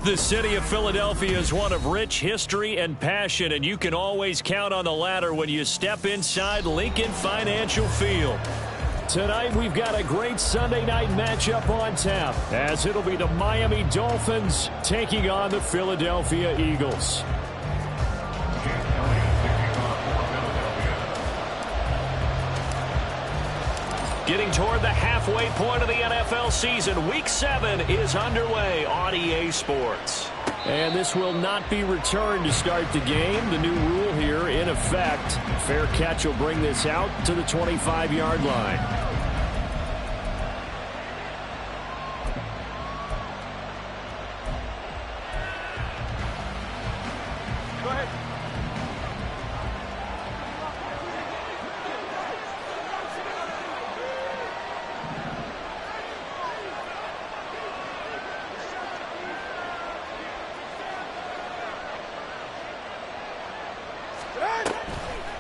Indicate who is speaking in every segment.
Speaker 1: The city of Philadelphia is one of rich history and passion, and you can always count on the latter when you step inside Lincoln Financial Field. Tonight, we've got a great Sunday night matchup on tap, as it'll be the Miami Dolphins taking on the Philadelphia Eagles. Getting toward the halfway point of the NFL season, Week 7 is underway on EA Sports. And this will not be returned to start the game. The new rule here in effect. Fair catch will bring this out to the 25-yard line.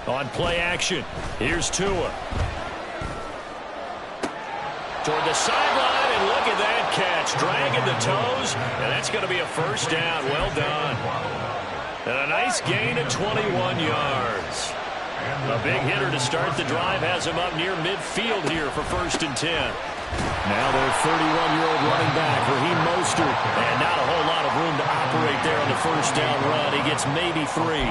Speaker 1: On play action, here's Tua. Toward the sideline, and look at that catch. Dragging the toes, and that's going to be a first down. Well done. And a nice gain of 21 yards. A big hitter to start the drive has him up near midfield here for 1st and 10. Now their 31-year-old running back, Raheem Mostert. And not a whole lot of room to operate there on the first down run. He gets maybe 3.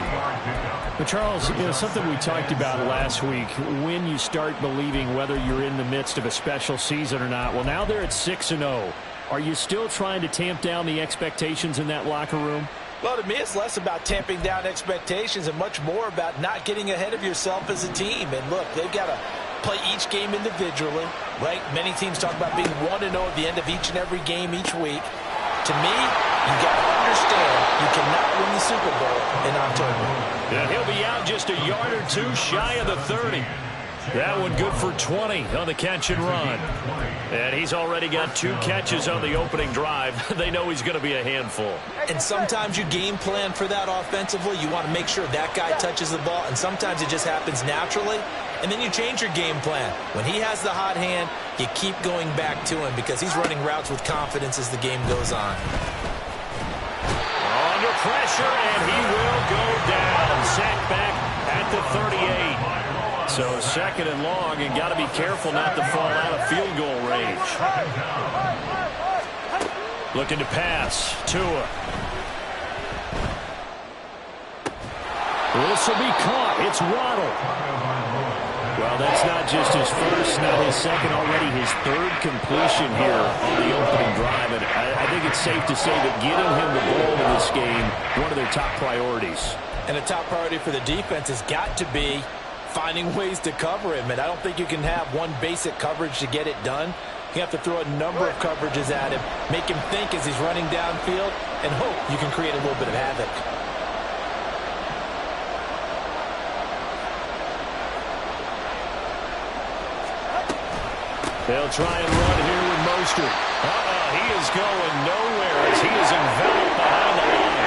Speaker 1: But Charles, something we talked about last week, when you start believing whether you're in the midst of a special season or not. Well, now they're at 6-0. Are you still trying to tamp down the expectations in that locker room?
Speaker 2: Well, to me, it's less about tamping down expectations and much more about not getting ahead of yourself as a team. And look, they've got to play each game individually, right? Many teams talk about being 1-0 at the end of each and every game each week. To me, you got to understand you cannot win the Super Bowl in October.
Speaker 1: Yeah, he'll be out just a yard or two shy of the 30. That one good for 20 on the catch and run. And he's already got 2 catches on the opening drive. They know he's going to be a handful.
Speaker 2: And sometimes you game plan for that offensively. You want to make sure that guy touches the ball, and sometimes it just happens naturally. And then you change your game plan. When he has the hot hand, you keep going back to him because he's running routes with confidence as the game goes on.
Speaker 1: Under pressure, and he will go down. Sacked back at the 38. So 2nd and long, and got to be careful not to fall out of field goal range. Looking to pass. Tua. This will be caught. It's Waddle. Well, that's not just his first, not his second, already his 3rd completion here on the opening drive. And I think it's safe to say that getting him the ball in this game, one of their top priorities.
Speaker 2: And a top priority for the defense has got to be finding ways to cover him. And I don't think you can have one basic coverage to get it done. You have to throw a number of coverages at him, make him think as he's running downfield, and hope you can create a little bit of havoc.
Speaker 1: They'll try and run here with Mostert. He is going nowhere as he is enveloped behind the line.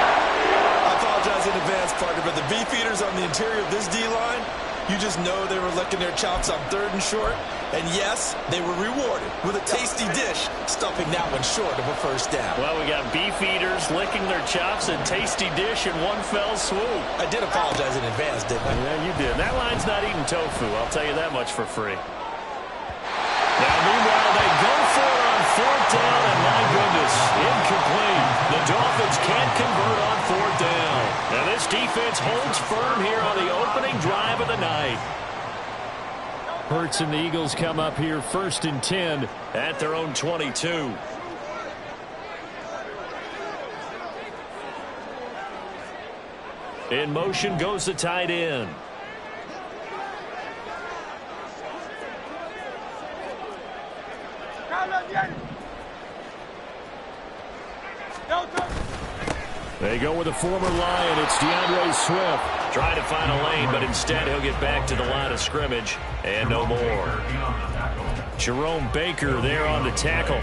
Speaker 3: I apologize in advance, partner, but the beefeaters on the interior of this D-line, you just know they were licking their chops on 3rd and short. And yes, they were rewarded with a tasty dish, stuffing that one short of a first down.
Speaker 1: Well, we got beefeaters licking their chops and tasty dish in one fell swoop.
Speaker 2: I did apologize in advance, didn't I?
Speaker 1: Yeah, you did. That line's not eating tofu. I'll tell you that much for free. Now, meanwhile, they go for it on 4th down, and my goodness, incomplete. The Dolphins can't convert on 4th down. Now, this defense holds firm here on the opening drive of the night. Hurts and the Eagles come up here 1st and 10 at their own 22. In motion goes the tight end. They go with a former Lion. It's DeAndre Swift. Trying to find a lane, but instead he'll get back to the line of scrimmage and no more. Jerome Baker there on the tackle.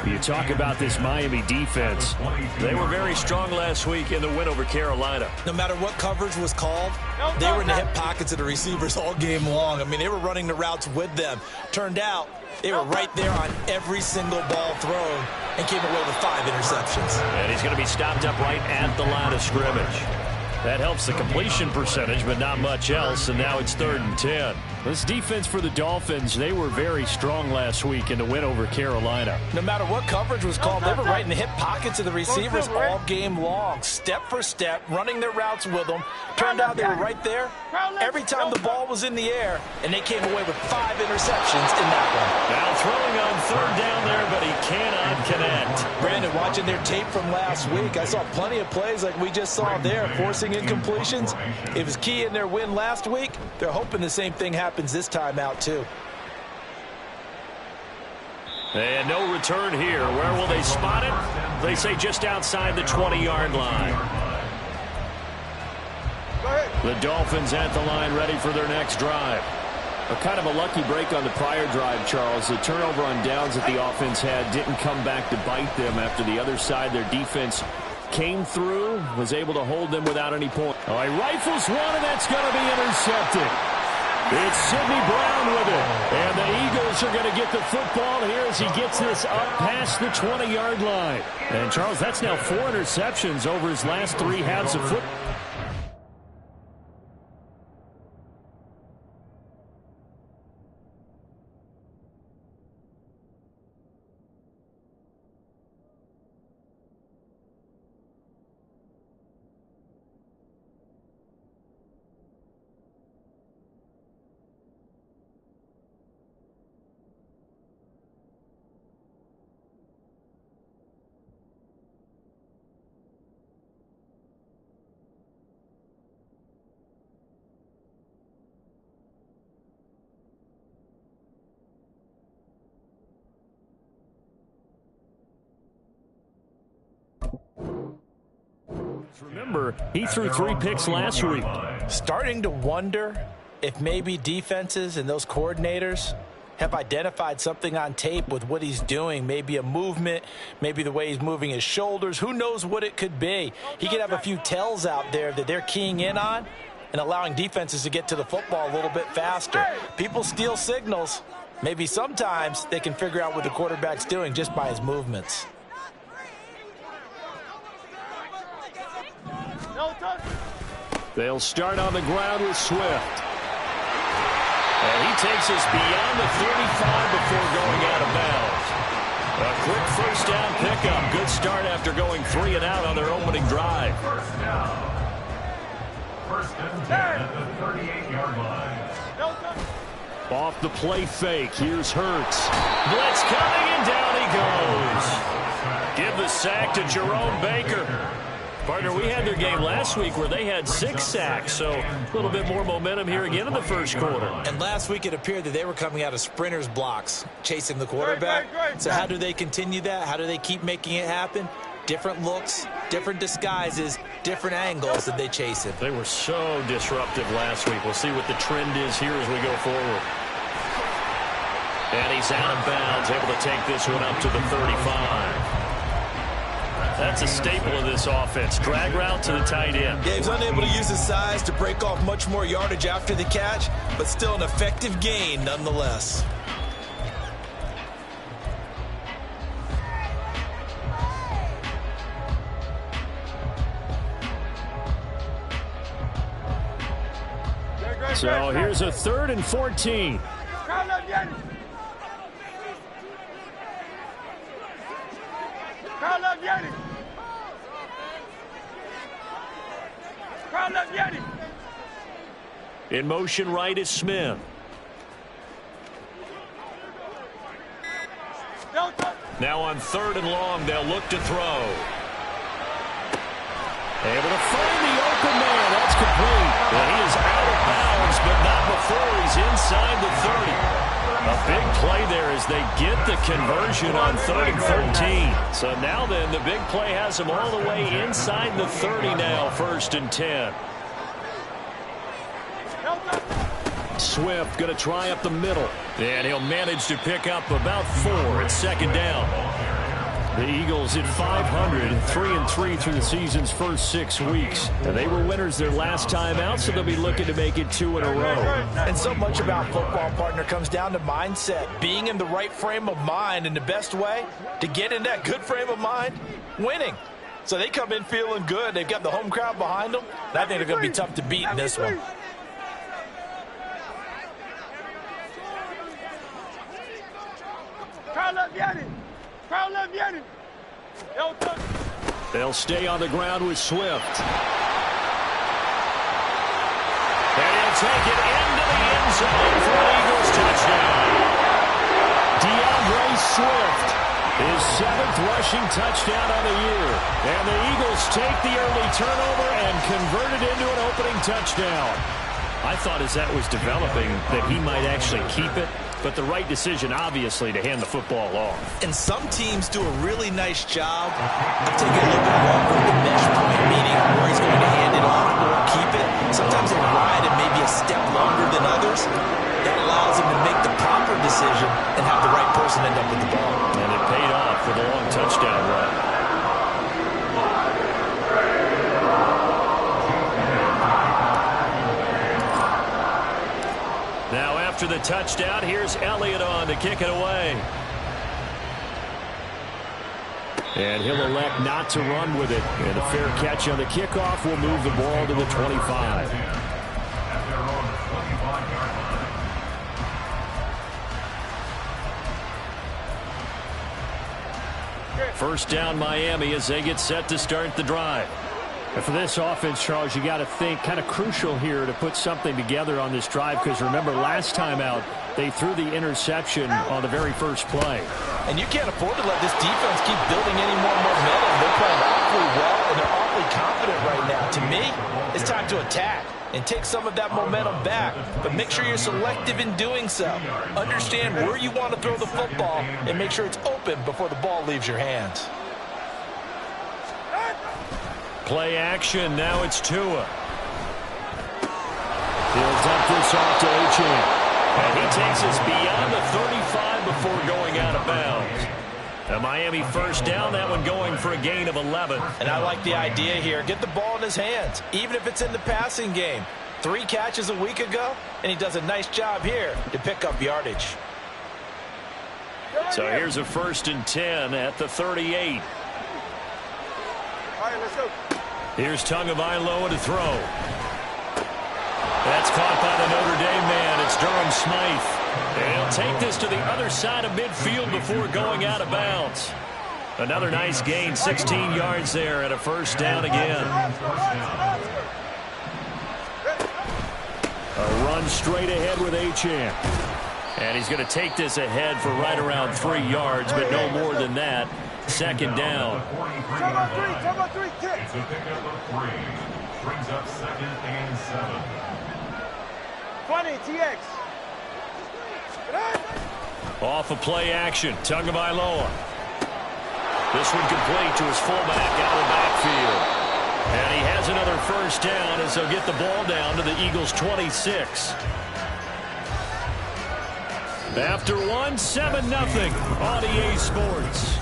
Speaker 1: You talk about this Miami defense. They were very strong last week in the win over Carolina.
Speaker 3: No matter what coverage was called, they were in the hip pockets of the receivers all game long. I mean, they were running the routes with them. Turned out they were right there on every single ball thrown and came away with 5 interceptions.
Speaker 1: And he's going to be stopped up right at the line of scrimmage. That helps the completion percentage, but not much else, and now it's 3rd and 10. This defense for the Dolphins, they were very strong last week in the win over Carolina.
Speaker 2: No matter what coverage was called, they were right in the hip pockets of the receivers all game long, step for step, running their routes with them. Turned out they were right there every time the ball was in the air, and they came away with 5 interceptions in that one.
Speaker 1: Now throwing on 3rd down there, but he cannot connect.
Speaker 2: Brandon, watching their tape from last week, I saw plenty of plays like we just saw there, forcing incompletions. It was key in their win last week. They're hoping the same thing happens this time out too.
Speaker 1: And no return here. Where will they spot it? They say just outside the 20-yard line. The Dolphins at the line, ready for their next drive. A kind of a lucky break on the prior drive, Charles. The turnover on downs that the offense had didn't come back to bite them after the other side. Their defense came through, was able to hold them without any point. Oh, he rifles one, and that's going to be intercepted. It's Sidney Brown with it. And the Eagles are going to get the football here as he gets this up past the 20-yard line. And, Charles, that's now 4 interceptions over his last 3 halves of football. Remember, he threw 3 picks last week.
Speaker 2: Starting to wonder if maybe defenses and those coordinators have identified something on tape with what he's doing. Maybe a movement, maybe the way he's moving his shoulders. Who knows what it could be? He could have a few tells out there that they're keying in on and allowing defenses to get to the football a little bit faster. People steal signals. Maybe sometimes they can figure out what the quarterback's doing just by his movements.
Speaker 1: They'll start on the ground with Swift. And he takes us beyond the 35 before going out of bounds. A quick first down pickup. Good start after going 3 and out on their opening drive.
Speaker 4: First and 10 at the 38-yard line.
Speaker 1: Off the play fake. Here's Hurts. Blitz coming, and down he goes. Give the sack to Jerome Baker. Partner, we had their game last week where they had 6 sacks, so a little bit more momentum here again in the first quarter.
Speaker 2: And last week it appeared that they were coming out of sprinters blocks, chasing the quarterback. So how do they continue that? How do they keep making it happen? Different looks, different disguises, different angles that they chase it.
Speaker 1: They were so disruptive last week. We'll see what the trend is here as we go forward. And he's out of bounds, able to take this one up to the 35. That's a staple of this offense. Drag route to the tight end.
Speaker 3: Yeah, he's unable to use his size to break off much more yardage after the catch, but still an effective gain nonetheless.
Speaker 1: So here's a 3rd and 14. In motion right is Smith. Now on 3rd and long, they'll look to throw. Able to find the open man. That's complete. And he is out of bounds, but not before he's inside the 30. A big play there as they get the conversion on 3rd and 13. So now then, the big play has them all the way inside the 30 now, 1st and 10. Swift going to try up the middle. And he'll manage to pick up about 4 at second down. The Eagles at 500, 3-3 through the season's first 6 weeks. And they were winners their last time out, so they'll be looking to make it 2 in a row.
Speaker 2: And so much about football, partner, comes down to mindset. Being in the right frame of mind, and the best way to get in that good frame of mind, winning. So they come in feeling good. They've got the home crowd behind them. And I think they're going to be tough to beat in this one.
Speaker 1: They'll stay on the ground with Swift. And he'll take it into the end zone for an Eagles touchdown. DeAndre Swift, his 7th rushing touchdown on the year. And the Eagles take the early turnover and convert it into an opening touchdown. I thought as that was developing that he might actually keep it, but the right decision, obviously, to hand the football off.
Speaker 2: And some teams do a really nice job of taking a little bit longer at the mesh point, meaning where he's going to hand it off or keep it. Sometimes they ride it maybe a step longer than others. That allows him to make the proper decision and have the right person end up with the ball.
Speaker 1: And it paid off for the long touchdown run. Now after the touchdown, here's Elliott on to kick it away. And he'll elect not to run with it. And a fair catch on the kickoff will move the ball to the 25. First down Miami as they get set to start the drive. And for this offense, Charles, you got to think kind of crucial here to put something together on this drive, because remember last time out they threw the interception on the very first play.
Speaker 2: And you can't afford to let this defense keep building any more momentum. They're playing awfully well and they're awfully confident right now. To me, it's time to attack and take some of that momentum back. But make sure you're selective in doing so. Understand where you want to throw the football and make sure it's open before the ball leaves your hands.
Speaker 1: Play action. Now it's Tua. He'll dump this off to Achane. And he takes us beyond the 35 before going out of bounds. A Miami first down, that one going for a gain of 11.
Speaker 2: And I like the idea here. Get the ball in his hands, even if it's in the passing game. 3 catches a week ago, and he does a nice job here to pick up yardage.
Speaker 1: So here's a 1st and 10 at the 38.
Speaker 5: All right, let's go.
Speaker 1: Here's Tagovailoa to throw. That's caught by the Notre Dame man. It's Durham Smythe. And he'll take this to the other side of midfield before going out of bounds. Another nice gain, 16 yards there, and a first down again. A run straight ahead with Achane. And he's going to take this ahead for right around 3 yards, but no more than that. Second down.
Speaker 5: Top 3, kick.
Speaker 4: It's a pickup of 3. Brings up 2nd and 7.
Speaker 5: 20, TX.
Speaker 1: Off of play action, Tagovailoa. This one complete to his fullback out of the backfield. And he has another first down as they'll get the ball down to the Eagles' 26. After one, 7-0 on EA Sports.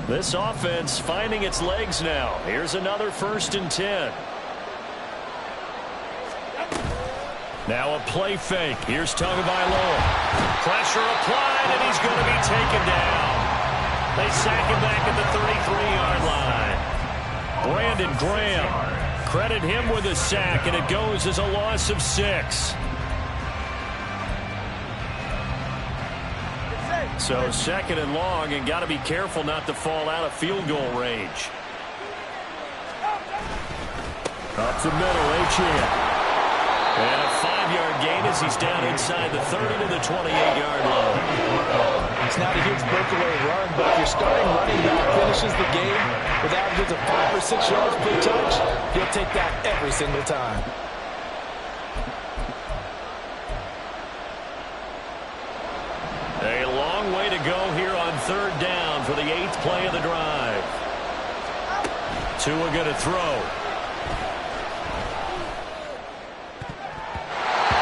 Speaker 1: This offense finding its legs now. Here's another 1st and 10. Now a play fake. Here's Tagovailoa. Pressure applied, and he's going to be taken down. They sack him back at the 33-yard line. Brandon Graham, credit him with a sack, and it goes as a loss of 6. So 2nd and long, and got to be careful not to fall out of field goal range. Up the middle, Achane. And a 5-yard gain as he's down inside the 30 to the 28-yard line.
Speaker 2: It's not a huge breakaway run, but if your starting running back finishes the game with averages of 5 or 6 yards per touch, you'll take that every single time.
Speaker 1: third down for the 8th play of the drive. Tua going to throw.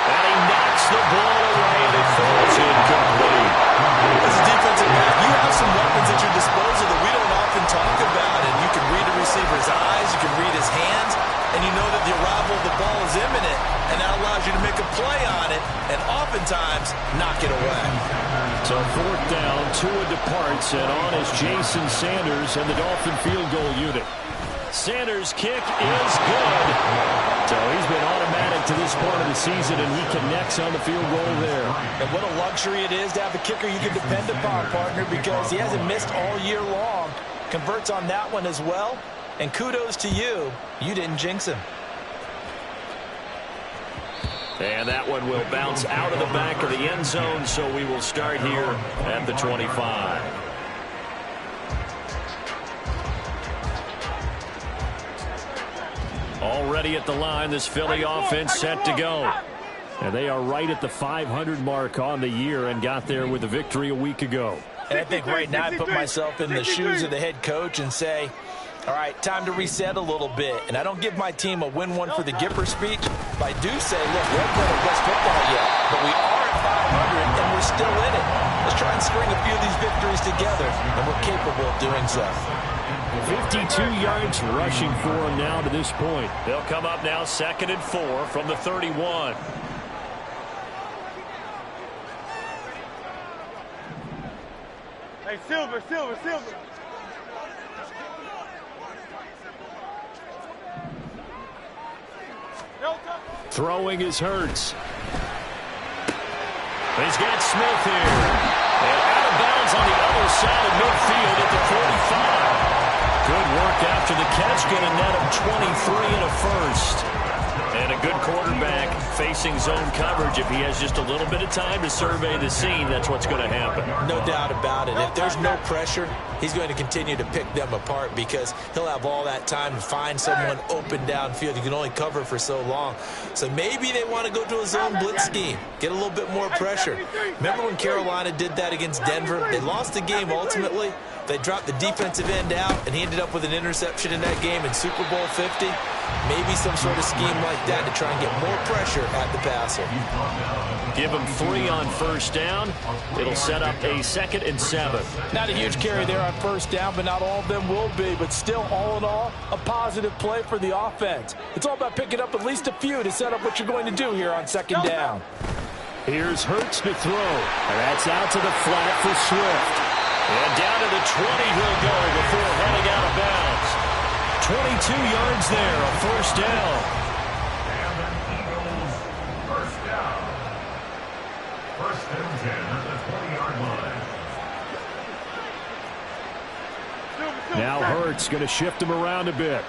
Speaker 1: And he knocks the ball away and it falls incomplete.
Speaker 3: As a defensive back, you have some weapons at your disposal that we don't often talk about. And you can read a receiver's eyes, you can read his hands, and you know that the arrival of the ball is imminent, and that allows you to make a play on it and oftentimes knock it away.
Speaker 1: So 4th down, Tua departs, and on is Jason Sanders and the Dolphin field goal unit. Sanders' kick is good. So he's been automatic to this part of the season, and he connects on the field goal there.
Speaker 2: And what a luxury it is to have a kicker you can depend upon, partner, because he hasn't missed all year long. Converts on that one as well. And kudos to you. You didn't jinx him.
Speaker 1: And that one will bounce out of the back of the end zone, so we will start here at the 25. Already at the line, this Philly offense set to go. And they are right at the 500 mark on the year and got there with a victory a week ago.
Speaker 2: And I think right now I put myself in the shoes of the head coach and say, all right, time to reset a little bit. And I don't give my team a win one for the Gipper speech, but I do say, look, we haven't played our best football yet, but we are at 500 and we're still in it. Let's try and string a few of these victories together, and we're capable of doing so.
Speaker 1: 52 yards rushing for him now to this point. They'll come up now 2nd and 4 from the 31.
Speaker 5: Hey, Silver.
Speaker 1: Throwing is Hurts. He's got Smith here. And out of bounds on the other side of midfield at the 45. Good work after the catch. Get a net of 23 and a first. And a good quarterback facing zone coverage. If he has just a little bit of time to survey the scene, that's what's going to happen.
Speaker 2: No doubt about it. If there's no pressure, he's going to continue to pick them apart because he'll have all that time to find someone open downfield. You can only cover for so long. So maybe they want to go to a zone blitz scheme, get a little bit more pressure. Remember when Carolina did that against Denver? They lost the game ultimately. They dropped the defensive end out, and he ended up with an interception in that game in Super Bowl 50. Maybe some sort of scheme like that to try and get more pressure at the passer.
Speaker 1: Give him 3 on first down. It'll set up a 2nd and 7.
Speaker 2: Not a huge carry there on first down, but not all of them will be. But still, all in all, a positive play for the offense. It's all about picking up at least a few to set up what you're going to do here on 2nd down.
Speaker 1: Here's Hurts to throw. And that's out to the flat for Swift. And down to the 20 he'll go before heading out of bounds. 22 yards there, a first down.
Speaker 4: And the Eagles, first down. 1st and 10 at the 20-yard line.
Speaker 1: Now Hurts going to shift him around a bit.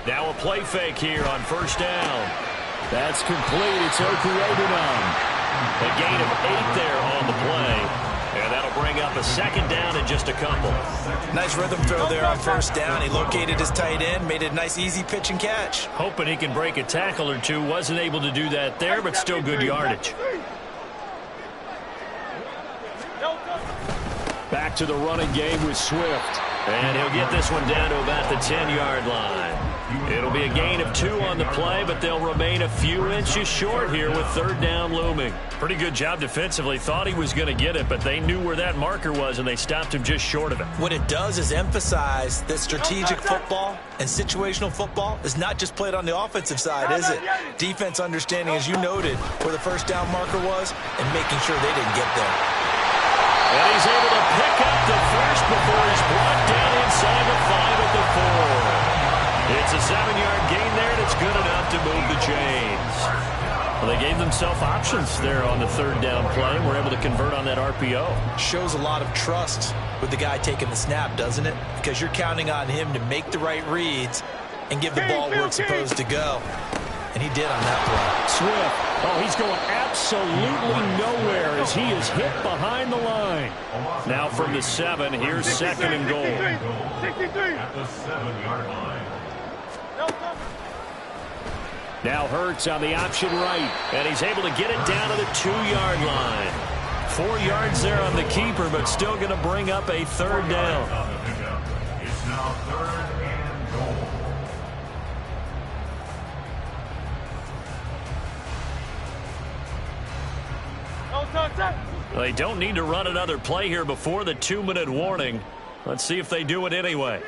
Speaker 1: Now a play fake here on first down. That's complete. It's Okuyebunom. A gain of 8 there on the play. And that'll bring up a 2nd down and just a couple.
Speaker 2: Nice rhythm throw there on first down. He located his tight end, made it a nice easy pitch and catch.
Speaker 1: Hoping he can break a tackle or two. Wasn't able to do that there, but still good yardage. Back to the running game with Swift. And he'll get this one down to about the 10-yard line. It'll be a gain of 2 on the play, but they'll remain a few inches short here with 3rd down looming. Pretty good job defensively. Thought he was going to get it, but they knew where that marker was, and they stopped him just short of it.
Speaker 2: What it does is emphasize that strategic football and situational football is not just played on the offensive side, is it? Defense understanding, as you noted, where the first down marker was and making sure they didn't get there.
Speaker 1: And he's able to pick up the first before he's brought down inside the 5 at the 4. It's a 7-yard gain there, and it's good enough to move the chains. Well, they gave themselves options there on the 3rd down play and were able to convert on that RPO.
Speaker 2: Shows a lot of trust with the guy taking the snap, doesn't it? Because you're counting on him to make the right reads and give the ball where it's supposed to go. And he did on that play.
Speaker 1: Swift, oh, he's going absolutely nowhere as he is hit behind the line. Now from the 7, here's 2nd and goal.
Speaker 4: 63 at the 7-yard line.
Speaker 1: Now Hurts on the option right, and he's able to get it down to the 2-yard line. 4 yards there on the keeper, but still going to bring up a third down.
Speaker 4: It's now 3rd and goal.
Speaker 1: They don't need to run another play here before the 2-minute warning. Let's see if they do it anyway.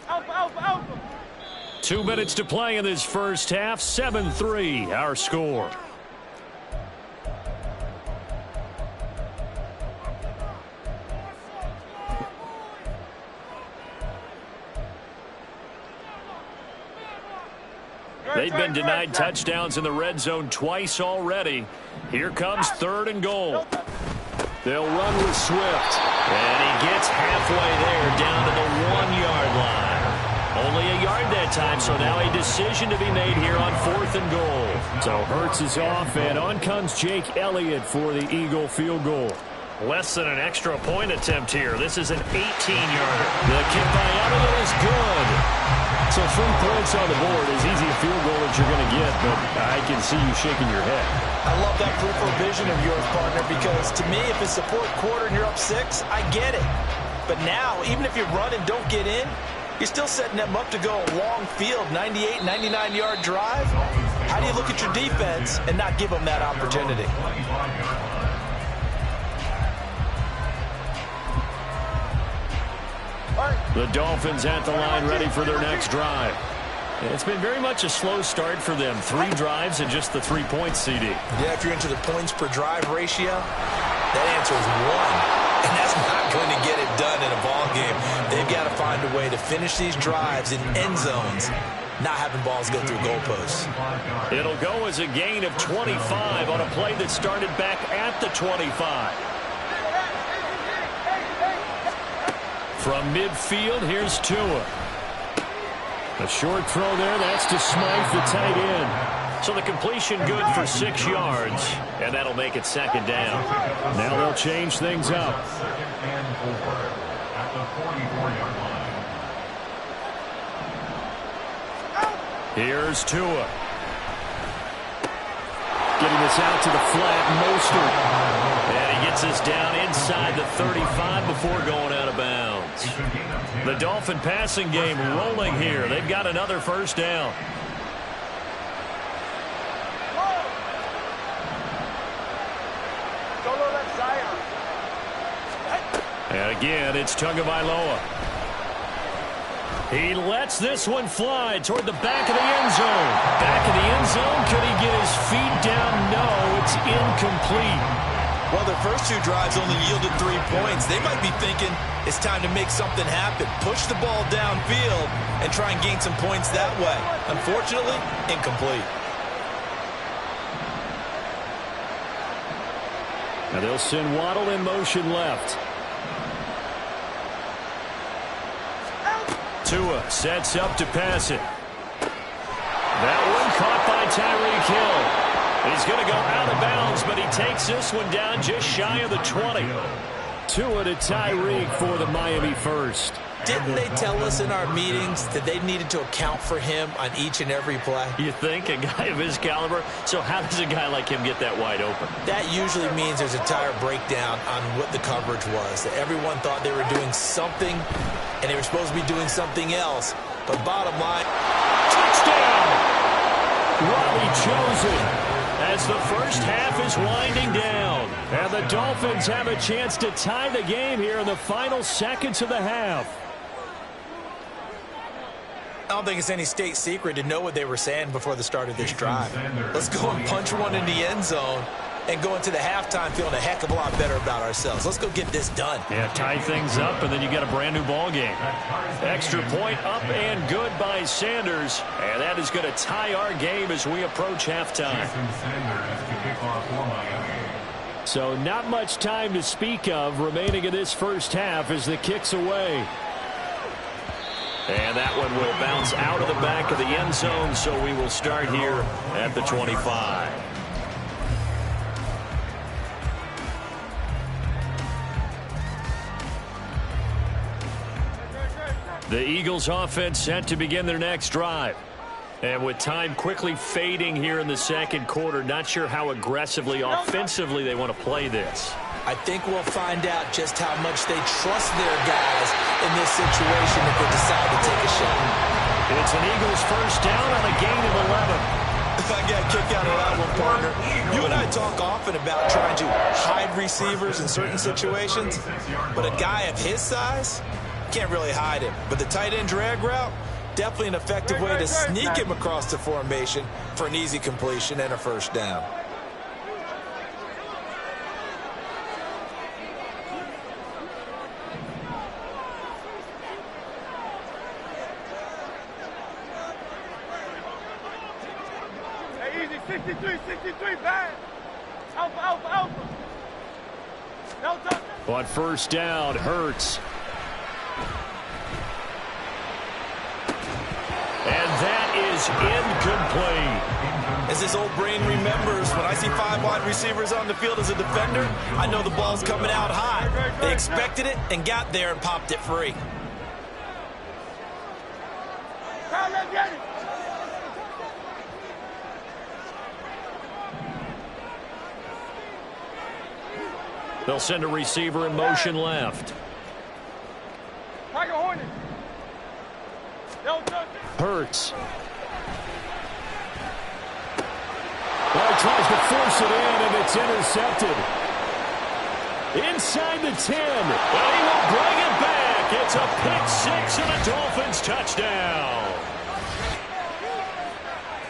Speaker 5: Alpha, alpha, alpha.
Speaker 1: 2 minutes to play in this first half. 7-3 our score. They've been denied touchdowns in the red zone twice already. Here comes 3rd and goal. They'll run with Swift. And he gets halfway there down to the 1-yard line. Only a yard that time, so now a decision to be made here on 4th and goal. So Hurts is off, and on comes Jake Elliott for the Eagle field goal. Less than an extra point attempt here. This is an 18-yarder. The kick by Elliott is good. So 3 points on the board, as easy a field goal as you're going to get, but I can see you shaking your head.
Speaker 2: I love that peripheral vision of yours, partner, because to me, if it's the 4th quarter and you're up 6, I get it. But now, even if you run and don't get in, you're still setting them up to go a long field, 98, 99-yard drive. How do you look at your defense and not give them that opportunity?
Speaker 1: The Dolphins at the line ready for their next drive. It's been very much a slow start for them. 3 drives and just the 3 points, CD.
Speaker 2: Yeah, if you're into the points per drive ratio, that answer is 1. And that's not going to get it done in a ball game. They've got to find a way to finish these drives in end zones, not having balls go through goalposts.
Speaker 1: It'll go as a gain of 25 on a play that started back at the 25. From midfield, here's Tua. A short throw there, that's to Smythe, the tight end. So the completion good for 6 yards, and that'll make it 2nd down. Now they'll change things up.
Speaker 4: 2nd and 4 at the 44-yard line.
Speaker 1: Here's Tua. Getting this out to the flat, Mostert. And he gets this down inside the 35 before going out of bounds. The Dolphin passing game rolling here. They've got another 1st down. And again, it's Tagovailoa. He lets this one fly toward the back of the end zone. Back of the end zone. Could he get his feet down? No, it's incomplete.
Speaker 2: Well, their first 2 drives only yielded 3 points. They might be thinking it's time to make something happen. Push the ball downfield and try and gain some points that way. Unfortunately, incomplete.
Speaker 1: Now they'll send Waddle in motion left. Tua sets up to pass it. That one caught by Tyreek Hill. He's going to go out of bounds, but he takes this one down just shy of the 20. Tua to Tyreek for the Miami first.
Speaker 2: Didn't they tell us in our meetings that they needed to account for him on each and every play?
Speaker 1: You think? A guy of his caliber? So how does a guy like him get that wide open?
Speaker 2: That usually means there's a tire breakdown on what the coverage was. That everyone thought they were doing something, and they were supposed to be doing something else. But bottom line,
Speaker 1: touchdown! Robbie Chosen. As the first half is winding down. And the Dolphins have a chance to tie the game here in the final seconds of the half.
Speaker 2: I don't think it's any state secret to know what they were saying before the start of this drive. Let's go and punch one in the end zone and go into the halftime feeling a heck of a lot better about ourselves. Let's go get this done.
Speaker 1: Yeah, tie things up, and then you get a brand new ball game. Extra point up and good by Sanders. And that is going to tie our game as we approach halftime. So not much time to speak of remaining in this first half as the kick's away. And that one will bounce out of the back of the end zone, so we will start here at the 25. The Eagles offense set to begin their next drive. And with time quickly fading here in the second quarter, not sure how aggressively, offensively they want to play this.
Speaker 2: I think we'll find out just how much they trust their guys in this situation if they decide to take a shot.
Speaker 1: It's an Eagles first down on a gain of 11.
Speaker 3: I got a kick out of that one, partner. You and I talk often about trying to hide receivers in certain situations, but a guy of his size can't really hide him. But the tight end drag route, definitely an effective way to sneak him across the formation for an easy completion and a first down.
Speaker 5: Hey, easy, 63, bang. Alpha. No touch.
Speaker 1: On first down, Hurts. And that is incomplete.
Speaker 3: As this old brain remembers, when I see 5 wide receivers on the field as a defender, I know the ball's coming out high. They expected it and got there and popped it free.
Speaker 5: Let's get it.
Speaker 1: They'll send a receiver in motion left.
Speaker 5: Tiger Hornet. No touch.
Speaker 1: Hurts. Well, he tries to force it in, and it's intercepted. Inside the 10. Well, he will bring it back. It's a pick 6 and a Dolphins touchdown.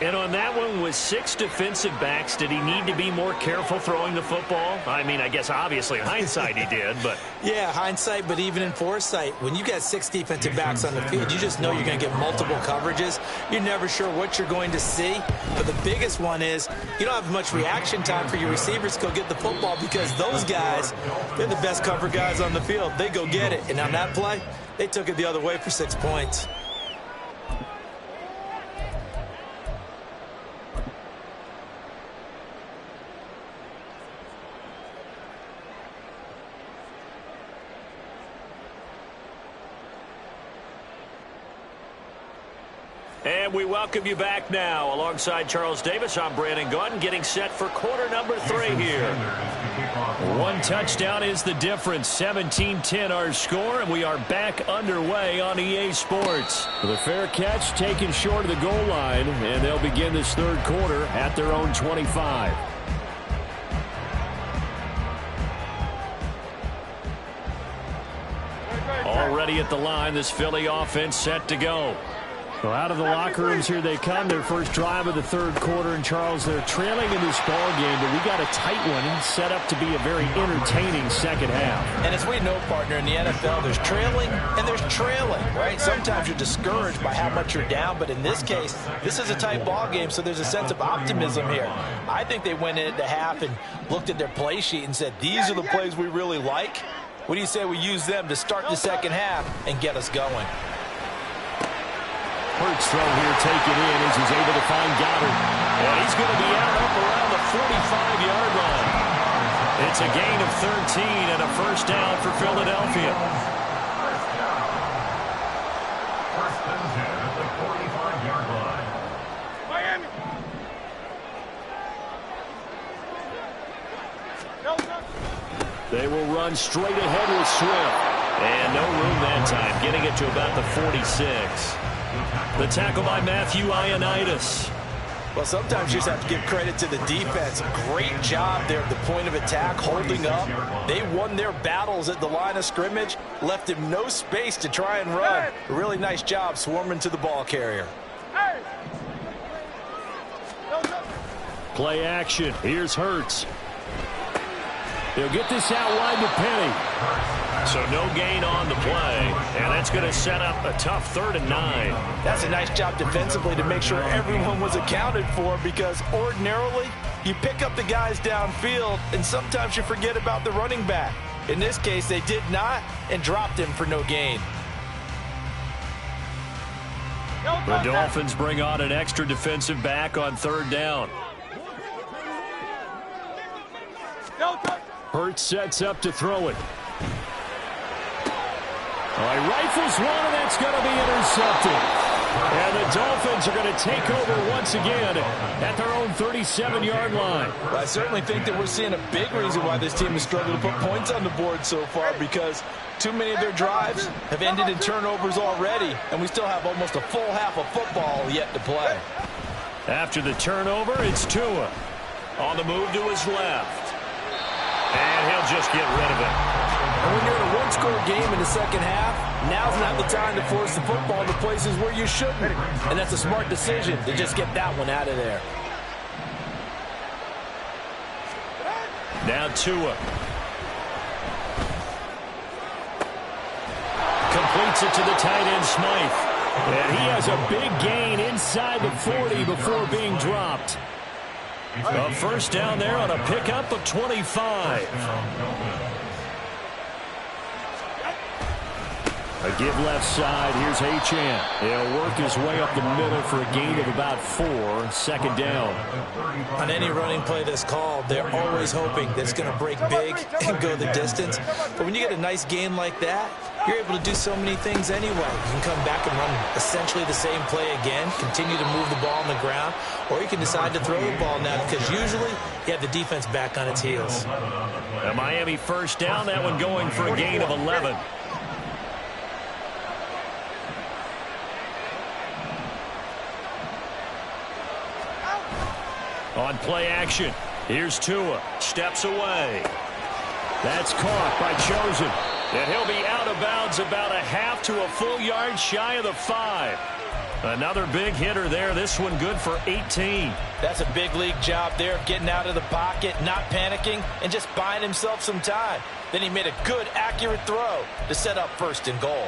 Speaker 1: And on that one, with 6 defensive backs, did he need to be more careful throwing the football? I mean, I guess obviously in hindsight he did, but...
Speaker 2: Yeah, hindsight, but even in foresight, when you got 6 defensive backs on the field, you just know you're going to get multiple coverages. You're never sure what you're going to see. But the biggest one is you don't have much reaction time for your receivers to go get the football because those guys, they're the best cover guys on the field. They go get it. And on that play, they took it the other way for 6 points.
Speaker 1: And we welcome you back now. Alongside Charles Davis, I'm Brandon Gaudin, getting set for quarter number 3 here. 1 touchdown is the difference. 17-10 our score, and we are back underway on EA Sports. The fair catch taken short of the goal line, and they'll begin this third quarter at their own 25. Already at the line, this Philly offense set to go. Well, out of the locker rooms here they come. Their first drive of the third quarter. And, Charles, they're trailing in this ball game, but we got a tight one set up to be a very entertaining second half.
Speaker 2: And as we know, partner, in the NFL, there's trailing and there's trailing, right? Sometimes you're discouraged by how much you're down, but in this case, this is a tight ball game, so there's a sense of optimism here. I think they went into half and looked at their play sheet and said, these are the plays we really like. What do you say we use them to start the second half and get us going?
Speaker 1: Hurts throw here taken in as he's able to find Goddard. And he's going to be out up around the 45-yard line. It's a gain of 13 and a first down for Philadelphia.
Speaker 4: First and 10 at the 45-yard line.
Speaker 5: Miami. No touch.
Speaker 1: They will run straight ahead with Swift. And no room that time, getting it to about the 46. The tackle by Matthew Ioannidis.
Speaker 2: Well, sometimes you just have to give credit to the defense. Great job there at the point of attack, holding up. They won their battles at the line of scrimmage, left him no space to try and run. A really nice job swarming to the ball carrier.
Speaker 5: Hey. No touch.
Speaker 1: Play action. Here's Hurts. He'll get this out wide to Penny. So no gain on the play, and that's going to set up a tough 3rd and 9.
Speaker 2: That's a nice job defensively to make sure everyone was accounted for, because ordinarily you pick up the guys downfield and sometimes you forget about the running back. In this case, they did not and dropped him for no gain.
Speaker 1: The Dolphins bring on an extra defensive back on 3rd down.
Speaker 5: No touch.
Speaker 1: Hurts sets up to throw it. Well, he rifles one, and that's going to be intercepted. And the Dolphins are going to take over once again at their own 37-yard line.
Speaker 2: Well, I certainly think that we're seeing a big reason why this team has struggled to put points on the board so far, because too many of their drives have ended in turnovers already, and we still have almost a full half of football yet to play.
Speaker 1: After the turnover, it's Tua on the move to his left. And he'll just get rid of it.
Speaker 2: And when you're in a one-score game in the second half, now's not the time to force the football into places where you shouldn't. And that's a smart decision to just get that one out of there.
Speaker 1: Now Tua. Completes it to the tight end, Smythe. And he has a big gain inside the 40 before being dropped. A first down there on a pickup of 25. A give left side. Here's Achane. He'll work his way up the middle for a gain of about 4. Second down.
Speaker 2: On any running play that's called, they're always hoping that it's going to break big and go the distance. But when you get a nice gain like that, you're able to do so many things anyway. You can come back and run essentially the same play again, continue to move the ball on the ground, or you can decide to throw the ball now because usually you have the defense back on its heels.
Speaker 1: A Miami first down, that one going for a gain of 11. On play action, here's Tua. Steps away. That's caught by Chosen. And he'll be out of bounds about a half to a full yard shy of the 5. Another big hitter there. This one good for 18.
Speaker 2: That's a big league job there, getting out of the pocket, not panicking, and just buying himself some time. Then he made a good, accurate throw to set up first and goal.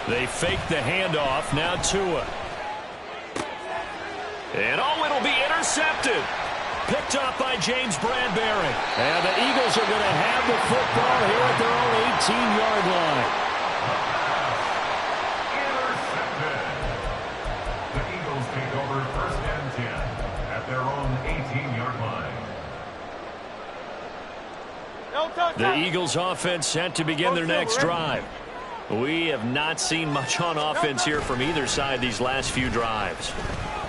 Speaker 1: They fake the handoff. Now Tua. And it'll be intercepted. Picked up by James Bradbury. And the Eagles are going to have the football here at their own 18-yard line.
Speaker 4: Intercepted. The Eagles take over first and 10 at their own 18-yard line.
Speaker 1: The Eagles offense set to begin their next drive. We have not seen much on offense here from either side these last few drives.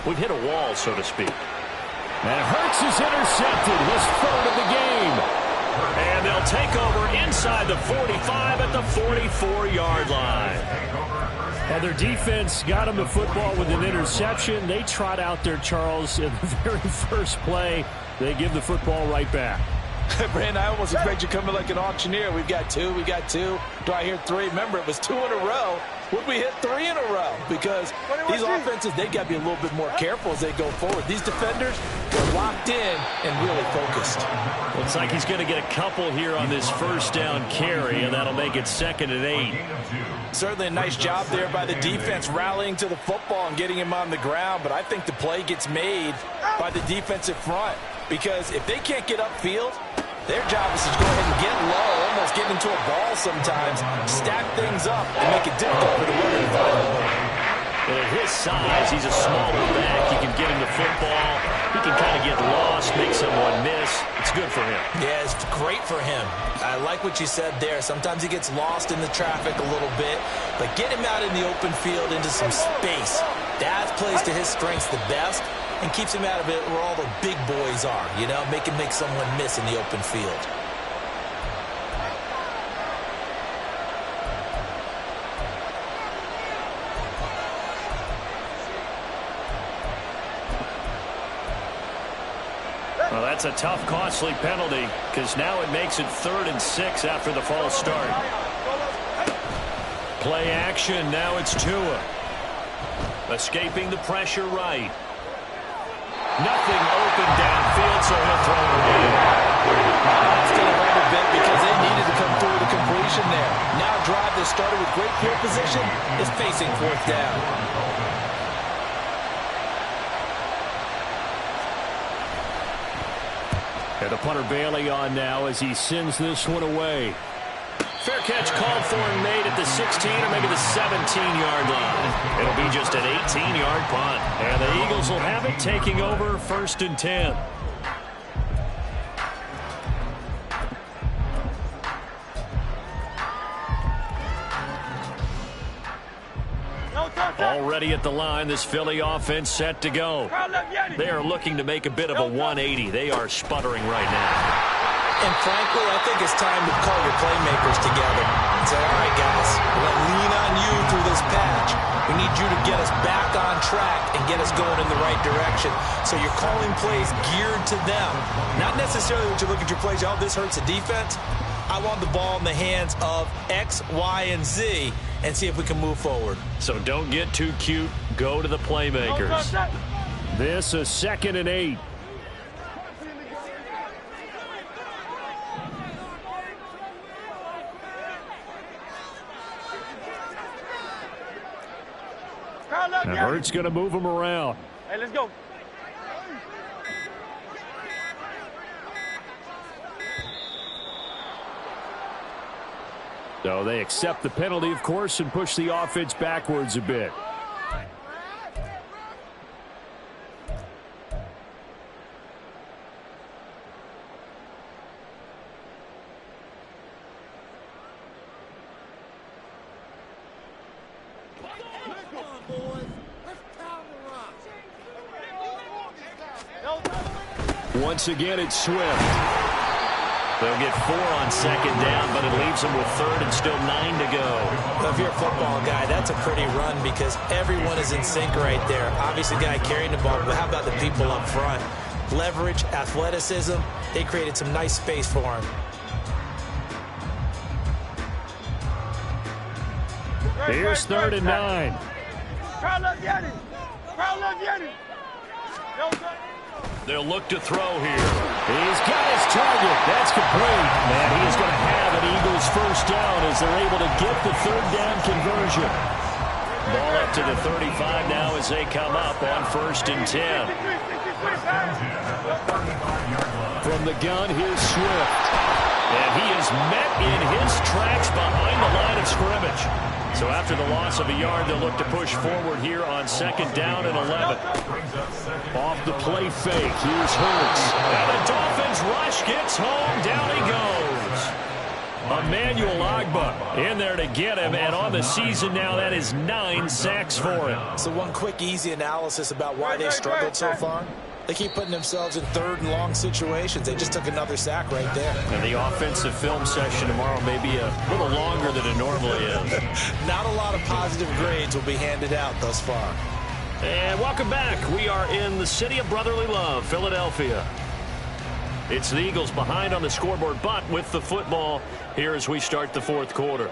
Speaker 1: We've hit a wall, so to speak. And Hurts is intercepted, his third of the game. And they'll take over inside the 45 at the 44-yard line. And their defense got them the football with an interception. They trot out there, Charles, in the very first play. They give the football right back.
Speaker 2: Brandon, I almost expect you coming like an auctioneer. We've got 2, we got 2. Do I hear 3? Remember, it was 2 in a row. Would we hit 3 in a row? Because these offenses, they got to be a little bit more careful as they go forward. These defenders, they're locked in and really focused.
Speaker 1: Looks like he's going to get a couple here on this first down carry, and that'll make it 2nd and 8.
Speaker 2: Certainly a nice job there by the defense rallying to the football and getting him on the ground, but I think the play gets made by the defensive front. Because if they can't get upfield, their job is to go ahead and get low, almost get into a ball sometimes, stack things up, and make it difficult for the runner to find the ball.
Speaker 1: And at his size, he's a smaller back. You can get him the football. He can kind of get lost, make someone miss. It's good for him.
Speaker 2: Yeah, it's great for him. I like what you said there. Sometimes he gets lost in the traffic a little bit, but get him out in the open field into some space. That plays to his strengths the best and keeps him out of it where all the big boys are, you know, make someone miss in the open field.
Speaker 1: Well, that's a tough, costly penalty because now it makes it 3rd and 6 after the false start. Play action. Now it's Tua. Escaping the pressure right. Nothing open downfield, so he'll throw it away.
Speaker 2: That's going to hurt a bit because they needed to come through the completion there. Now a drive that started with great field position is facing 4th down. And the punter Bailey on now as he sends this one away.
Speaker 1: Fair catch called for and made at the 16 or maybe the 17-yard line. It'll be just an 18-yard punt. And the Eagles will have it, taking over 1st and 10. Already at the line, this Philly offense set to go. They are looking to make a bit of a 180. They are sputtering right now.
Speaker 2: And frankly, I think it's time to call your playmakers together and say, all right, guys, we're going to lean on you through this patch. We need you to get us back on track and get us going in the right direction. So you're calling plays geared to them. Not necessarily when you look at your plays, oh, this hurts the defense. I want the ball in the hands of X, Y, and Z and see if we can move forward.
Speaker 1: So don't get too cute. Go to the playmakers. This is 2nd and 8. And Hurts going to move him around.
Speaker 5: Hey, let's go.
Speaker 1: So they accept the penalty, of course, and push the offense backwards a bit. Once again, it's Swift. They'll get 4 on 2nd down, but it leaves them with 3rd and still 9 to go.
Speaker 2: Well, if you're a football guy, that's a pretty run because everyone is in sync right there. Obviously, the guy carrying the ball, but how about the people up front? Leverage, athleticism, they created some nice space for him.
Speaker 1: Here's 3rd and 9.
Speaker 5: Crowd left Yanni. Crowd left Yanni.
Speaker 1: They'll look to throw here. He's got his target. That's complete. And he is going to have an Eagles 1st down as they're able to get the 3rd down conversion. Ball up to the 35 now as they come up on 1st and 10. From the gun, here's Swift. And he is met in his tracks behind the line of scrimmage. So after the loss of a yard, they'll look to push forward here on 2nd down and 11. Off the play fake, here's Hurts. And the Dolphins rush gets home, down he goes. Emmanuel Ogbah in there to get him, and on the season now, that is 9 sacks for him.
Speaker 2: So one quick, easy analysis about why they struggled so far. They keep putting themselves in 3rd and long situations. They just took another sack right there.
Speaker 1: And the offensive film session tomorrow may be a little longer than it normally is.
Speaker 2: Not a lot of positive grades will be handed out thus far.
Speaker 1: And welcome back. We are in the city of brotherly love, Philadelphia. It's the Eagles behind on the scoreboard, but with the football here as we start the 4th quarter.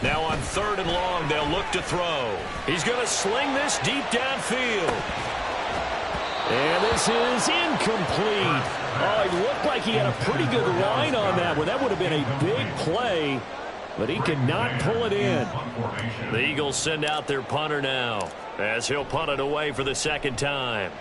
Speaker 1: Now on 3rd and long, they'll look to throw. He's going to sling this deep downfield. And this is incomplete. Oh, it looked like he had a pretty good line on that one. That would have been a big play, but he could not pull it in. The Eagles send out their punter now as he'll punt it away for the 2nd time.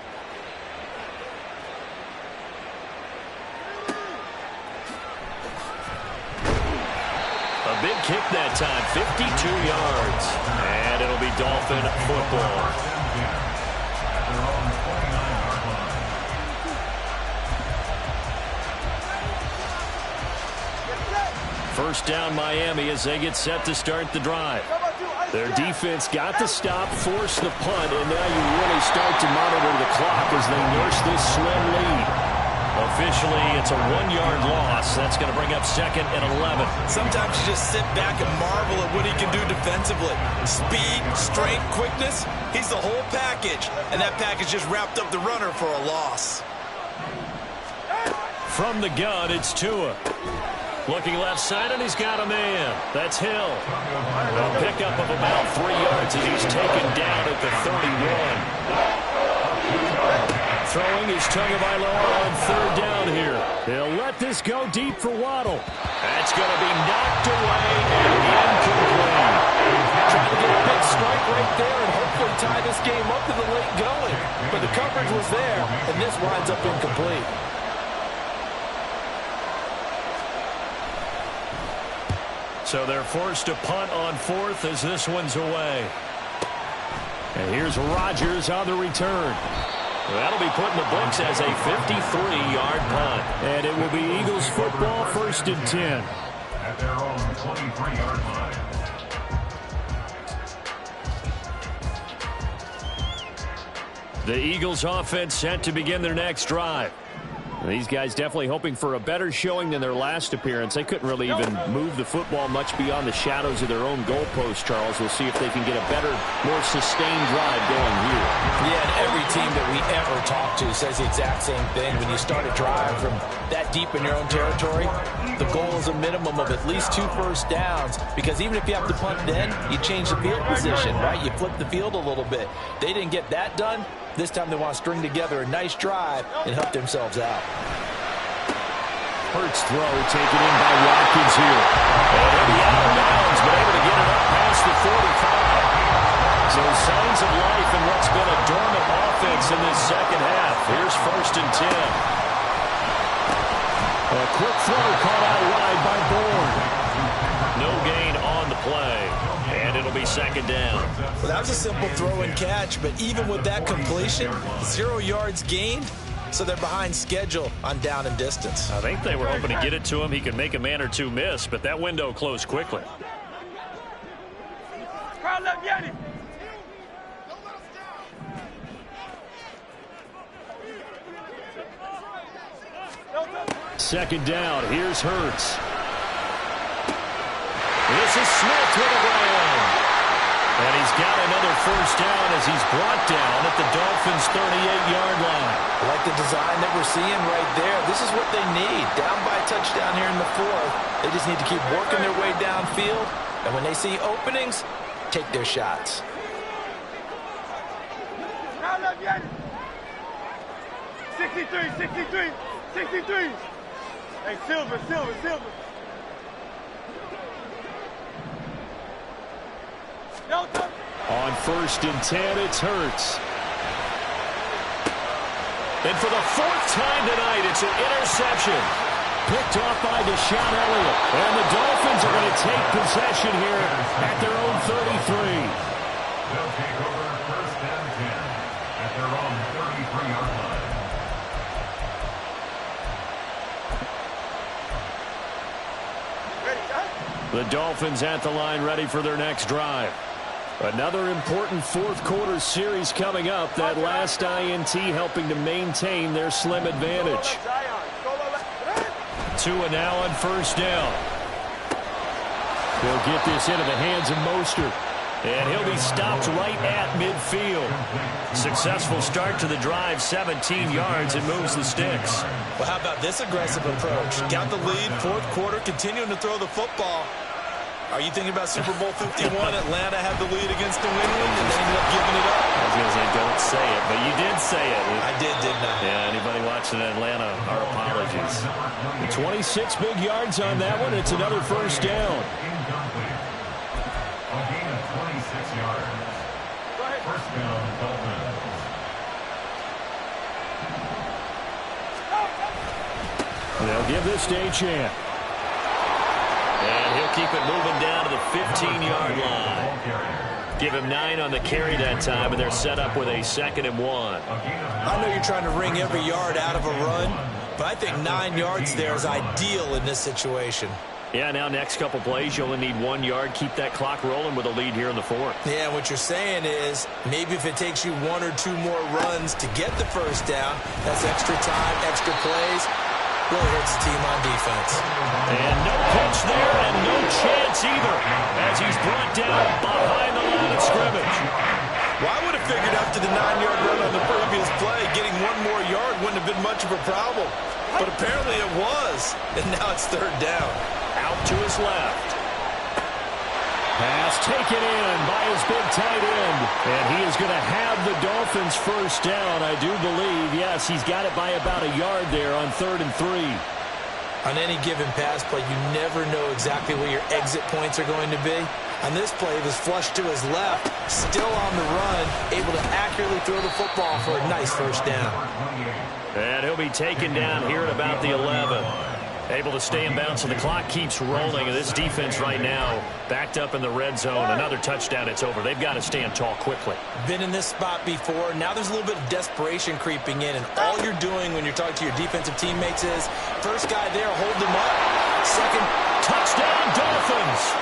Speaker 1: A big kick that time, 52 yards. And it'll be Dolphin football. First down Miami as they get set to start the drive. Their defense got the stop, forced the punt, and now you really start to monitor the clock as they nurse this slim lead. Officially, it's a 1-yard loss. That's going to bring up 2nd and 11.
Speaker 2: Sometimes you just sit back and marvel at what he can do defensively. Speed, strength, quickness, he's the whole package. And that package just wrapped up the runner for a loss.
Speaker 1: From the gun, it's Tua. Looking left side, and he's got a man. That's Hill. A pickup of about 3 yards as he's taken down at the 31. throwing is Tagovailoa on third down here. He'll let this go deep for Waddle. That's going to be knocked away and incomplete.
Speaker 2: Trying to get a big strike right there and hopefully tie this game up to the late going. But the coverage was there, and this winds up incomplete.
Speaker 1: So they're forced to punt on fourth as this one's away. And here's Rodgers on the return. That'll be put in the books as a 53-yard punt. And it will be Eagles football, 1st and 10.
Speaker 4: At their own 23-yard line.
Speaker 1: The Eagles offense set to begin their next drive. These guys definitely hoping for a better showing than their last appearance. They couldn't really even move the football much beyond the shadows of their own goalpost, Charles. We'll see if they can get a better, more sustained drive going here.
Speaker 2: Yeah, and every team that we ever talk to says the exact same thing. When you start a drive from that deep in your own territory, the goal is a minimum of at least 2 first downs, because even if you have to punt then, you change the field position, right? You flip the field a little bit. They didn't get that done. This time they want to string together a nice drive and help themselves out.
Speaker 1: Hurts throw taken in by Watkins here. And he'll be out of bounds, but able to get it up past the 45. So signs of life in what's been a dormant offense in this second half. Here's 1st and 10. A quick throw caught out wide by Bourne. No gain on the play. And it'll be 2nd down.
Speaker 2: Well, that was a simple throw and catch, but even with that completion, 0 yards gained, so they're behind schedule on down and distance.
Speaker 1: I think they were hoping to get it to him. He could make a man or two miss, but that window closed quickly.
Speaker 5: Crowd left, Yanni.
Speaker 1: 2nd down. Here's Hurts. This is Smith with a run. And he's got another 1st down as he's brought down at the Dolphins' 38-yard line.
Speaker 2: I like the design that we're seeing right there. This is what they need. Down by a touchdown here in the 4th. They just need to keep working their way downfield. And when they see openings, take their shots.
Speaker 5: Crowd left, Yanni. 63. Hey, Silver.
Speaker 1: On 1st and 10, it's Hurts. And for the 4th time tonight, it's an interception. Picked off by Deshaun Elliott. And the Dolphins are going to take possession here at their own 33.
Speaker 4: They'll take over 1st and 10 at their own 33-yard line.
Speaker 1: The Dolphins at the line ready for their next drive. Another important 4th quarter series coming up. That last INT helping to maintain their slim advantage. 2 and now on 1st down. He'll get this into the hands of Mostert. And he'll be stopped right at midfield. Successful start to the drive, 17 yards, and moves the sticks.
Speaker 2: Well, how about this aggressive approach? Got the lead, 4th quarter, continuing to throw the football. Are you thinking about Super Bowl 51? Atlanta had the lead against New England, and they ended up giving it up.
Speaker 1: I was going to say, don't say it, but you did say it.
Speaker 2: I did, didn't I?
Speaker 1: Yeah, anybody watching Atlanta, our apologies. 26 big yards on that one. It's another 1st down.
Speaker 4: A gain of 26 yards. 1st down, Dolphins.
Speaker 1: They'll give this to Achane. And he'll keep it moving down to the 15-yard line. Give him 9 on the carry that time, and they're set up with a 2nd and 1.
Speaker 2: I know you're trying to wring every yard out of a run, but I think 9 yards there is ideal in this situation.
Speaker 1: Yeah, now next couple plays, you only need 1 yard. Keep that clock rolling with a lead here in the 4th.
Speaker 2: Yeah, what you're saying is maybe if it takes you 1 or 2 more runs to get the 1st down, that's extra time, extra plays. Really hurts the team on defense.
Speaker 1: And no pitch there and no chance either as he's brought down behind the line of scrimmage.
Speaker 3: Well, I would have figured after the 9-yard run on the previous play, getting 1 more yard wouldn't have been much of a problem. But apparently it was, and now it's 3rd down.
Speaker 1: Out to his left. Pass taken in by his big tight end. And he is going to have the Dolphins first down, I do believe. Yes, he's got it by about a yard there on 3rd and 3.
Speaker 2: On any given pass play, you never know exactly where your exit points are going to be. On this play, it was flushed to his left, still on the run, able to accurately throw the football for a nice first down.
Speaker 1: And he'll be taken down here at about the 11. Able to stay in bounds, so the clock keeps rolling. And this defense right now backed up in the red zone. Another touchdown, it's over. They've got to stand tall quickly.
Speaker 2: Been in this spot before. Now there's a little bit of desperation creeping in. And all you're doing when you're talking to your defensive teammates is, first guy there, hold him up. Second,
Speaker 1: touchdown, Dolphins!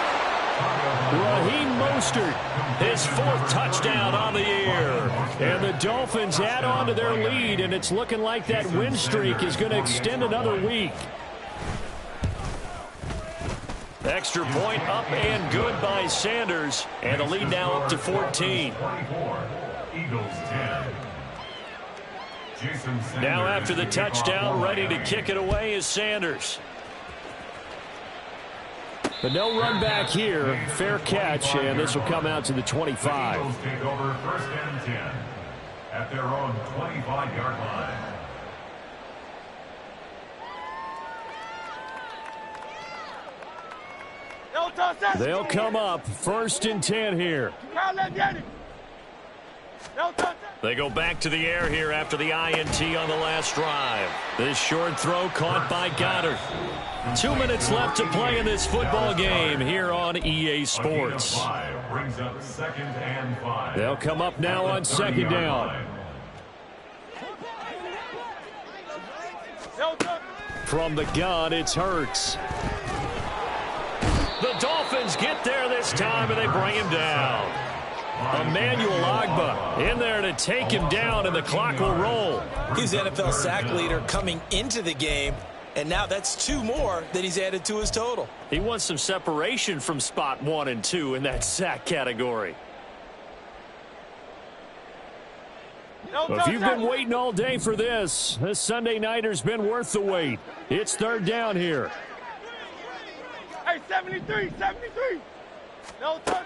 Speaker 1: Raheem Mostert, his 4th touchdown on the year. And the Dolphins add on to their lead, and it's looking like that win streak is going to extend another week. Extra point up and good by Sanders. And the lead now up to 14. Now after the touchdown, ready to kick it away is Sanders. But no run back here. Fair catch, and this will come out to the 25.
Speaker 4: Eagles take over 1st and 10 at their own 25-yard line.
Speaker 1: They'll come up 1st and 10 here. They go back to the air here after the INT on the last drive. This short throw caught by Goddard. 2 minutes left to play in this football game here on EA Sports.
Speaker 4: Brings up 2nd and 5.
Speaker 1: They'll come up now on 2nd down. From the gun, it's Hurts. The Dolphins get there this time, and they bring him down. Emmanuel Ogbah in there to take him down, and the clock will roll.
Speaker 2: He's NFL sack leader coming into the game, and now that's 2 more that he's added to his total.
Speaker 1: He wants some separation from spot 1 and 2 in that sack category. If you've been waiting all day for this Sunday nighter's been worth the wait. It's 3rd down here.
Speaker 5: Hey, 73. No touch.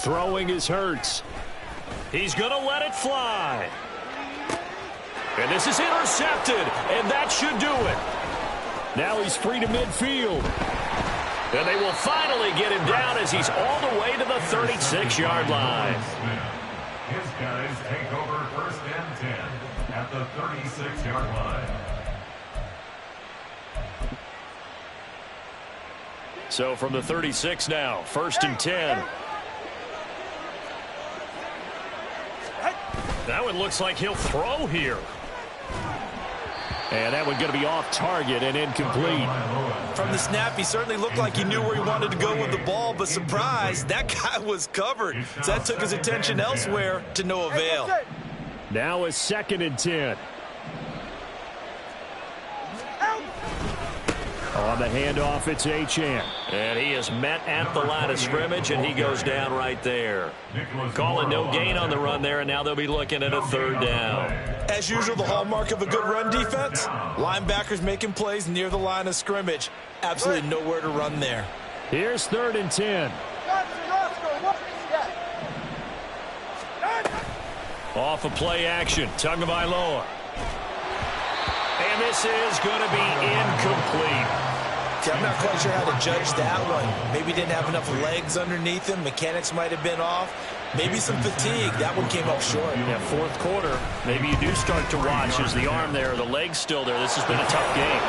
Speaker 1: Throwing is Hurts. He's going to let it fly. And this is intercepted, and that should do it. Now he's free to midfield. And they will finally get him down as he's all the way to the 36-yard line.
Speaker 4: His guys take over 1st and 10 at the 36-yard line.
Speaker 1: So from the 36 now, 1st and 10. That one looks like he'll throw here. And that one going to be off target and incomplete.
Speaker 2: From the snap, he certainly looked like he knew where he wanted to go with the ball, but surprise, that guy was covered. So that took his attention elsewhere to no avail.
Speaker 1: Now a 2nd and 10. On the handoff, it's Achane. And he is met at the line of scrimmage, and he goes down right there. Calling no gain on the run there, and now they'll be looking at a 3rd down.
Speaker 2: As usual, the hallmark of a good run defense, linebackers making plays near the line of scrimmage. Absolutely nowhere to run there.
Speaker 1: Here's 3rd and 10. Off of play action, Tagovailoa. And this is going to be incomplete.
Speaker 2: See, I'm not quite sure how to judge that one. Maybe didn't have enough legs underneath him. Mechanics might have been off. Maybe some fatigue. That one came up short.
Speaker 1: Yeah, 4th quarter. Maybe you do start to watch. Is the arm there, the leg's still there? This has been a tough game.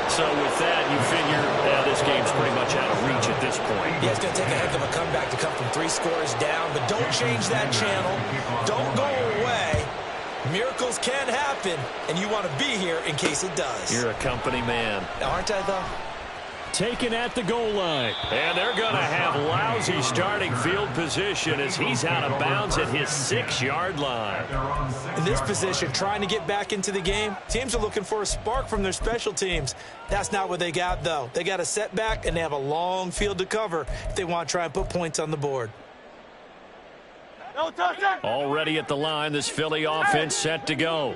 Speaker 1: So with that, you figure this game's pretty much out of reach at this point.
Speaker 2: Yeah, it's going to take a heck of a comeback to come from 3 scores down. But don't change that channel. Don't go away. Miracles can happen, and you want to be here in case it does.
Speaker 1: You're a company man.
Speaker 2: Aren't I, though?
Speaker 1: Taken at the goal line. And they're going to have lousy starting field position as he's out of bounds at his 6-yard line.
Speaker 2: In this position, trying to get back into the game, teams are looking for a spark from their special teams. That's not what they got, though. They got a setback, and they have a long field to cover if they want to try and put points on the board.
Speaker 1: Already at the line, this Philly offense set to go.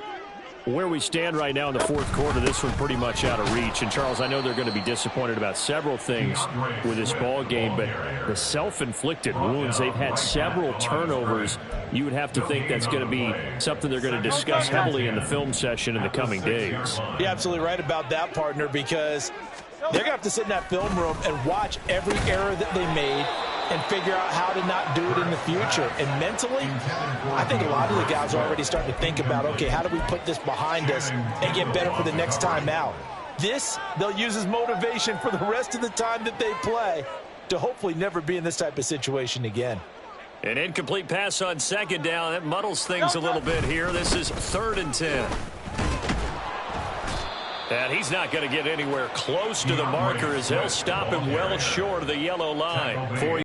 Speaker 1: where we stand right now in the fourth quarter, this one pretty much out of reach. And, Charles, I know they're going to be disappointed about several things with this ball game, but the self-inflicted wounds, they've had several turnovers. You would have to think that's going to be something they're going to discuss heavily in the film session in the coming days.
Speaker 2: You're absolutely right about that, partner, because they're going to have to sit in that film room and watch every error that they made and figure out how to not do it in the future. And mentally, I think a lot of the guys are already starting to think about, okay, how do we put this behind us and get better for the next time out? This, they'll use as motivation for the rest of the time that they play to hopefully never be in this type of situation again.
Speaker 1: An incomplete pass on second down. That muddles things a little bit here. This is 3rd and 10. And he's not going to get anywhere close to the marker as they'll stop him well short of the yellow line.